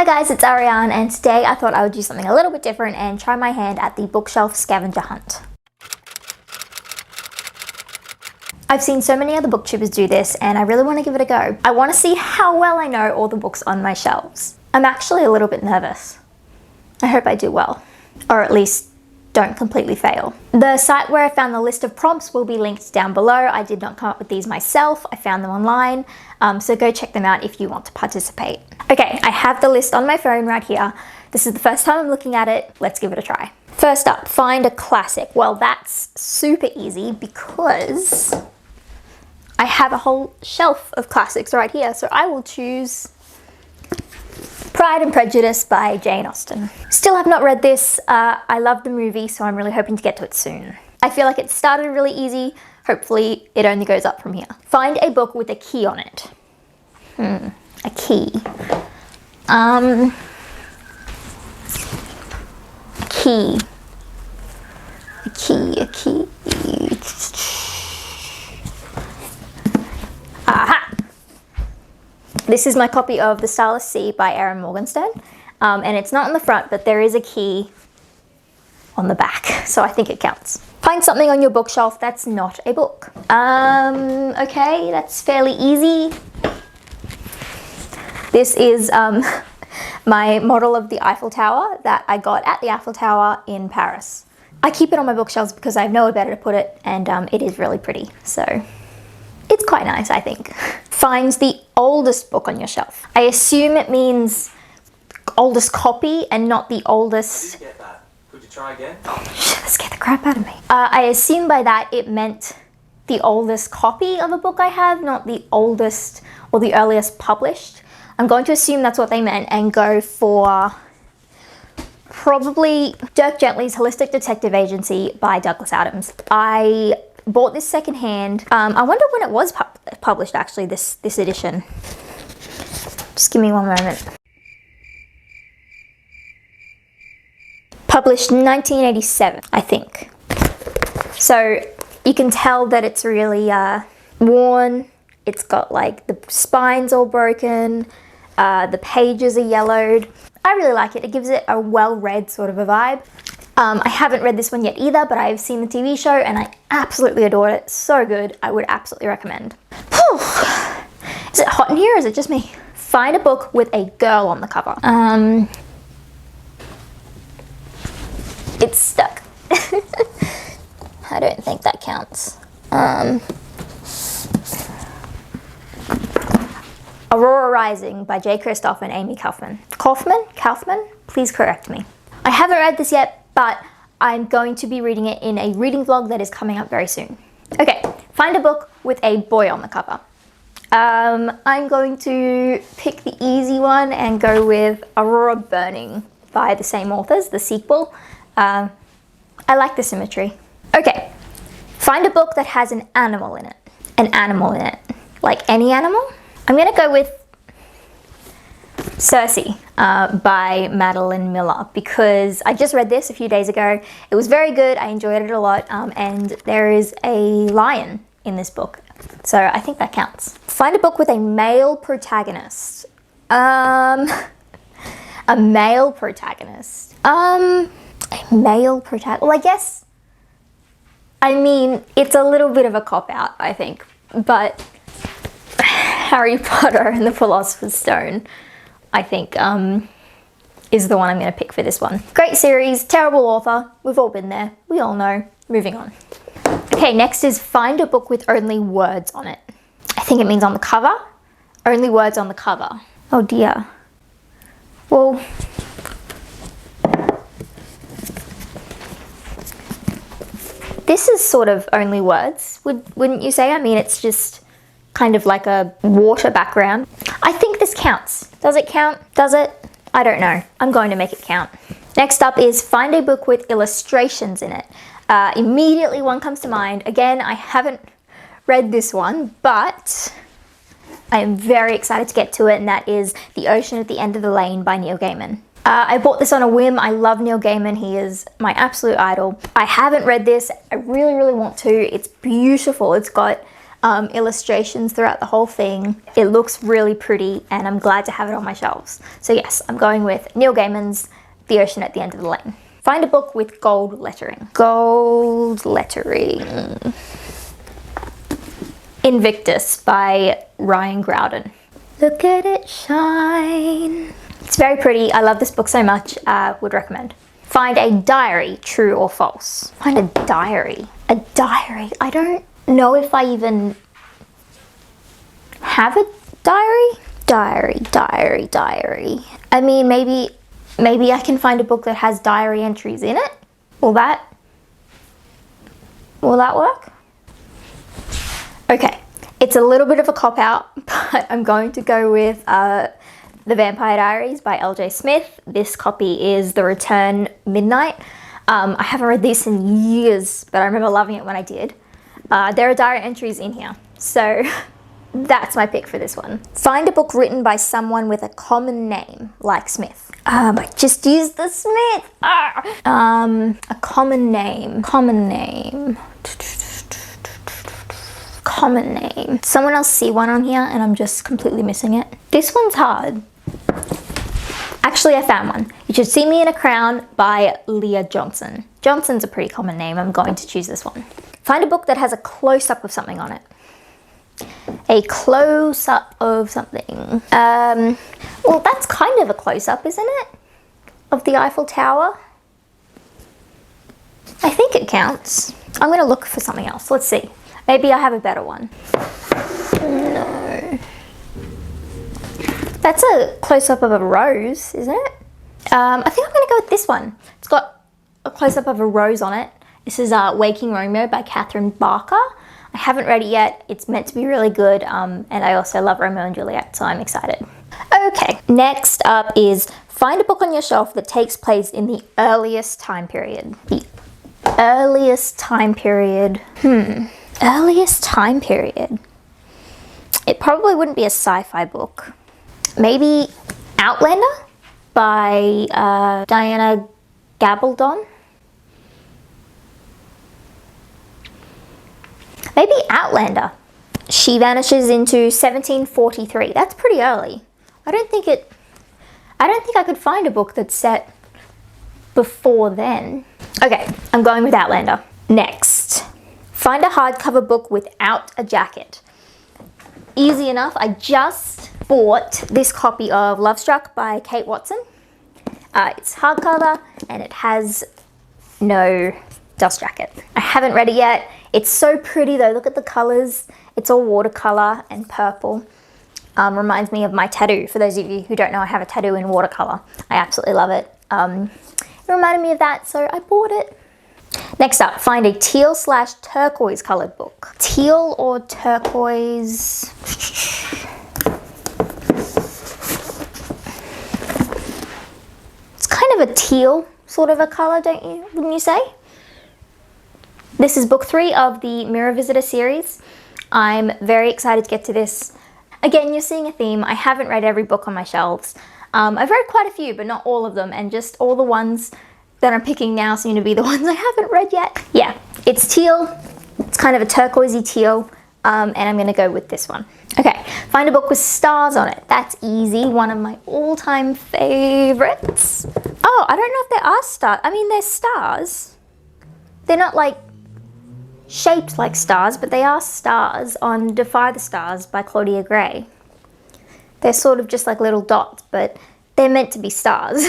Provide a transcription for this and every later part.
Hi guys, it's Ariane, and today I thought I would do something a little bit different and try my hand at the Bookshelf Scavenger Hunt. I've seen so many other booktubers do this and I really want to give it a go. I want to see how well I know all the books on my shelves. I'm actually a little bit nervous. I hope I do well, or at least don't completely fail. The site where I found the list of prompts will be linked down below. I did not come up with these myself, I found them online, so go check them out if you want to participate. Okay, I have the list on my phone right here. This is the first time I'm looking at it. Let's give it a try. First up, find a classic. Well, that's super easy because I have a whole shelf of classics right here, so I will choose Pride and Prejudice by Jane Austen. Still have not read this. I love the movie, so I'm really hoping to get to it soon. I feel like it started really easy. Hopefully it only goes up from here. Find a book with a key on it. A key. A key. A key. Aha! This is my copy of The Starless Sea by Erin Morgenstern, and it's not on the front, but there is a key on the back, so I think it counts. Find something on your bookshelf that's not a book. Okay, that's fairly easy. This is my model of the Eiffel Tower that I got at the Eiffel Tower in Paris. I keep it on my bookshelves because I have nowhere better to put it, and it is really pretty, so it's quite nice, I think. Find the oldest book on your shelf. I assume it means oldest copy and not the oldest. How did you get that? Could you try again? Oh shit, that scared the crap out of me. I assume by that it meant the oldest copy of a book I have, not the oldest or the earliest published. I'm going to assume that's what they meant and go for probably Dirk Gently's Holistic Detective Agency by Douglas Adams. I bought this secondhand. I wonder when it was published actually, this edition. Just give me one moment. Published in 1987, I think. So you can tell that it's really worn. It's got like the spines all broken. The pages are yellowed. I really like it. It gives it a well-read sort of a vibe. I haven't read this one yet either, but I've seen the TV show and I absolutely adored it. So good. I would absolutely recommend. Whew. Is it hot in here or is it just me? Find a book with a girl on the cover. It's stuck. I don't think that counts. Aurora Rising by J. Kristoff and Amy Kaufman. Kaufman? Please correct me. I haven't read this yet, but I'm going to be reading it in a reading vlog that is coming up very soon. Okay, find a book with a boy on the cover. I'm going to pick the easy one and go with Aurora Burning by the same authors, the sequel. I like the symmetry. Okay, find a book that has an animal in it. An animal in it. Like any animal? I'm gonna go with Circe by Madeline Miller because I just read this a few days ago. It was very good, I enjoyed it a lot, and there is a lion in this book, so I think that counts. Find a book with a male protagonist. A male protagonist. A male protagonist. Well, I guess, I mean, it's a little bit of a cop-out, I think, but Harry Potter and the Philosopher's Stone, I think, is the one I'm going to pick for this one. Great series, terrible author, we've all been there, we all know. Moving on. Okay, next is find a book with only words on it. I think it means on the cover. Only words on the cover. Oh dear. Well, this is sort of only words, wouldn't you say? I mean, it's just kind of like a water background. I think this counts. Does it count? Does it? I don't know. I'm going to make it count. Next up is find a book with illustrations in it. Immediately one comes to mind. Again, I haven't read this one, but I am very excited to get to it, and that is The Ocean at the End of the Lane by Neil Gaiman. I bought this on a whim. I love Neil Gaiman. He is my absolute idol. I haven't read this. I really, really want to. It's beautiful. It's got illustrations throughout the whole thing. It looks really pretty and I'm glad to have it on my shelves. So yes, I'm going with Neil Gaiman's The Ocean at the End of the Lane. Find a book with gold lettering. Gold lettering. Invictus by Ryan Groudon. Look at it shine. It's very pretty. I love this book so much. Would recommend. Find a diary, true or false. Find a diary. A diary. I don't know if I even have a diary. Diary. I mean, maybe I can find a book that has diary entries in it. Will that work? Okay, it's a little bit of a cop-out, but I'm going to go with The Vampire Diaries by L.J. Smith. This copy is The Return Midnight. I haven't read this in years, but I remember loving it when I did. There are diary entries in here, so that's my pick for this one. Find a book written by someone with a common name, like Smith. I just used the Smith. A common name. Common name. Someone else see one on here and I'm just completely missing it. This one's hard. Actually, I found one. You Should See Me in a Crown by Leah Johnson. Johnson's a pretty common name. I'm going to choose this one. Find a book that has a close-up of something on it. A close-up of something. Well, that's kind of a close-up, isn't it? Of the Eiffel Tower. I think it counts. I'm going to look for something else. Let's see. Maybe I have a better one. No. That's a close-up of a rose, isn't it? I think I'm going to go with this one. It's got a close-up of a rose on it. This is Waking Romeo by Catherine Barker. I haven't read it yet. It's meant to be really good, and I also love Romeo and Juliet, so I'm excited. Okay, next up is find a book on your shelf that takes place in the earliest time period. The earliest time period. Earliest time period. It probably wouldn't be a sci-fi book. Maybe Outlander by Diana Gabaldon. Maybe Outlander. She vanishes into 1743. That's pretty early. I don't think I could find a book that's set before then. Okay, I'm going with Outlander. Next. Find a hardcover book without a jacket. Easy enough. I just bought this copy of Love Struck by Kate Watson. It's hardcover and it has no dust jacket. I haven't read it yet. It's so pretty though. Look at the colors. It's all watercolor and purple. Reminds me of my tattoo. For those of you who don't know, I have a tattoo in watercolor. I absolutely love it. It reminded me of that, so I bought it. Next up, find a teal/turquoise colored book. Teal or turquoise? It's kind of a teal sort of a color, wouldn't you say? This is book 3 of the Mirror Visitor series. I'm very excited to get to this. Again, you're seeing a theme. I haven't read every book on my shelves. I've read quite a few, but not all of them, and just all the ones that I'm picking now seem to be the ones I haven't read yet. Yeah, it's teal. It's kind of a turquoisey teal, and I'm going to go with this one. Okay, find a book with stars on it. That's easy. One of my all-time favorites. Oh, I don't know if there are stars. I mean, they're stars. They're not like shaped like stars, but they are stars on Defy the Stars by Claudia Gray. They're sort of just like little dots, but they're meant to be stars.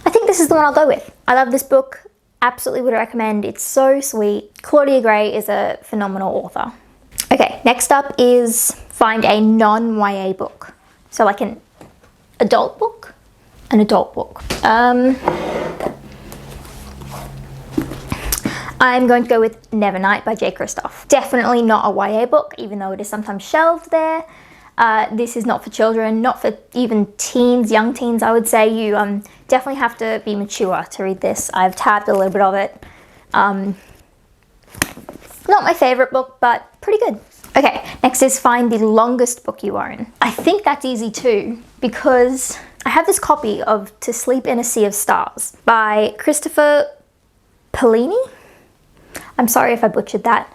I think this is the one I'll go with. I love this book. Absolutely would recommend. It's so sweet. Claudia Gray is a phenomenal author. Okay, next up is find a non-YA book. So like an adult book? An adult book. I'm going to go with Nevernight by J. Kristoff. Definitely not a YA book, even though it is sometimes shelved there. This is not for children, not for even teens, young teens, I would say. You definitely have to be mature to read this. I've tabbed a little bit of it. Not my favorite book, but pretty good. Okay, next is find the longest book you own. I think that's easy too, because I have this copy of To Sleep in a Sea of Stars by Christopher Paolini. I'm sorry if I butchered that.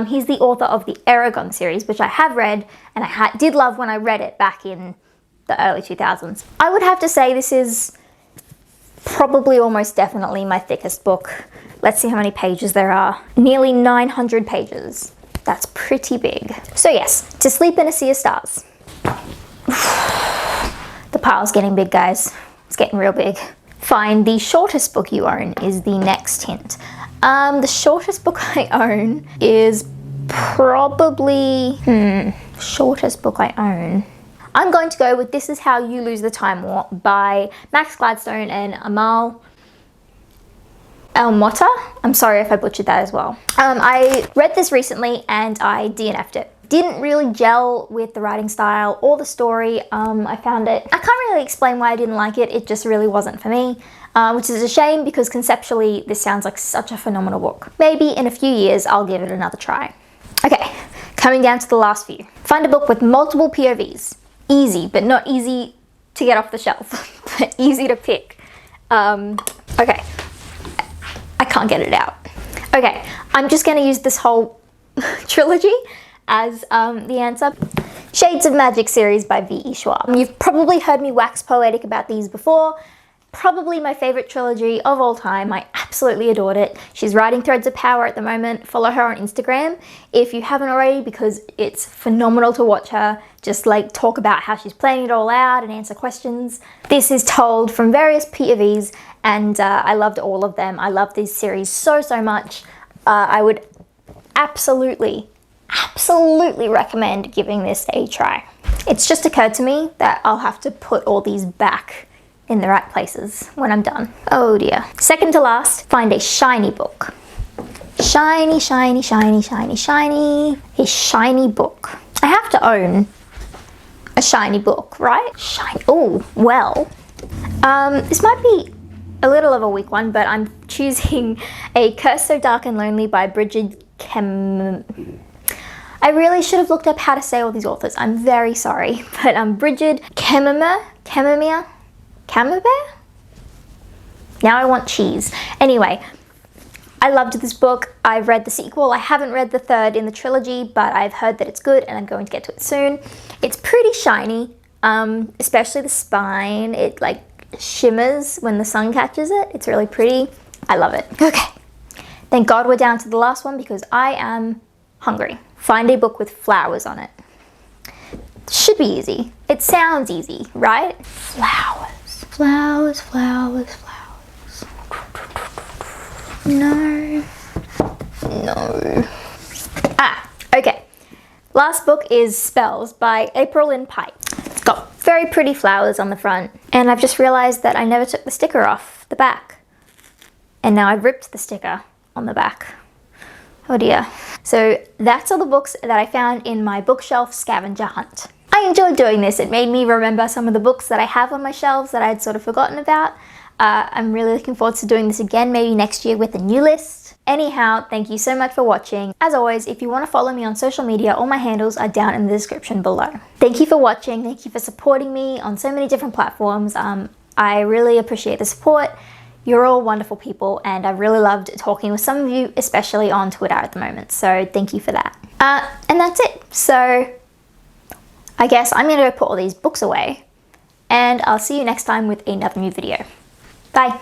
He's the author of the Aragon series, which I have read, and I did love when I read it back in the early 2000s. I would have to say this is probably almost definitely my thickest book. Let's see how many pages there are. Nearly 900 pages. That's pretty big. So yes, To Sleep in a Sea of Stars. The pile's getting big, guys. It's getting real big. Find the shortest book you own is the next hint. The shortest book I own is probably... shortest book I own. I'm going to go with This Is How You Lose the Time Warp by Max Gladstone and Amal Elmotta. I'm sorry if I butchered that as well. I read this recently and I DNF'd it. Didn't really gel with the writing style or the story. I found it... I can't really explain why I didn't like it. It just really wasn't for me, which is a shame because conceptually this sounds like such a phenomenal book. Maybe in a few years I'll give it another try. Okay, coming down to the last few. Find a book with multiple POVs. Easy, but not easy to get off the shelf, but easy to pick. Okay, I can't get it out. Okay, I'm just going to use this whole trilogy as the answer. Shades of Magic series by V.E. Schwab. You've probably heard me wax poetic about these before. Probably my favorite trilogy of all time. I absolutely adored it. She's writing Threads of Power at the moment. Follow her on Instagram if you haven't already, because it's phenomenal to watch her just like talk about how she's planning it all out and answer questions. This is told from various POVs and I loved all of them. I love this series so much. I would absolutely recommend giving this a try. It's just occurred to me that I'll have to put all these back in the right places when I'm done. Oh dear. Second to last, find a shiny book. Shiny, shiny, shiny, shiny, shiny. A shiny book. I have to own a shiny book, right? Shiny. Oh, well. This might be a little of a weak one, but I'm choosing A Curse So Dark and Lonely by Bridget I really should have looked up how to say all these authors. I'm very sorry, but Bridget Camembert? Now I want cheese. Anyway, I loved this book. I've read the sequel. I haven't read the third in the trilogy, but I've heard that it's good and I'm going to get to it soon. It's pretty shiny, especially the spine. It like shimmers when the sun catches it. It's really pretty. I love it. Okay, thank God we're down to the last one because I am hungry. Find a book with flowers on it. Should be easy. It sounds easy, right? Flowers. Flowers, flowers, flowers. No. Okay. Last book is Spells by April Lynn Pike. It's got very pretty flowers on the front. And I've just realized that I never took the sticker off the back. And now I've ripped the sticker on the back. Oh dear. So that's all the books that I found in my bookshelf scavenger hunt. I enjoyed doing this. It made me remember some of the books that I have on my shelves that I had sort of forgotten about. I'm really looking forward to doing this again, maybe next year with a new list. Anyhow, thank you so much for watching. As always, if you want to follow me on social media, all my handles are down in the description below. Thank you for watching. Thank you for supporting me on so many different platforms. I really appreciate the support. You're all wonderful people, and I've really loved talking with some of you, especially on Twitter at the moment. So thank you for that. And that's it. So I guess I'm gonna go put all these books away, and I'll see you next time with another new video. Bye.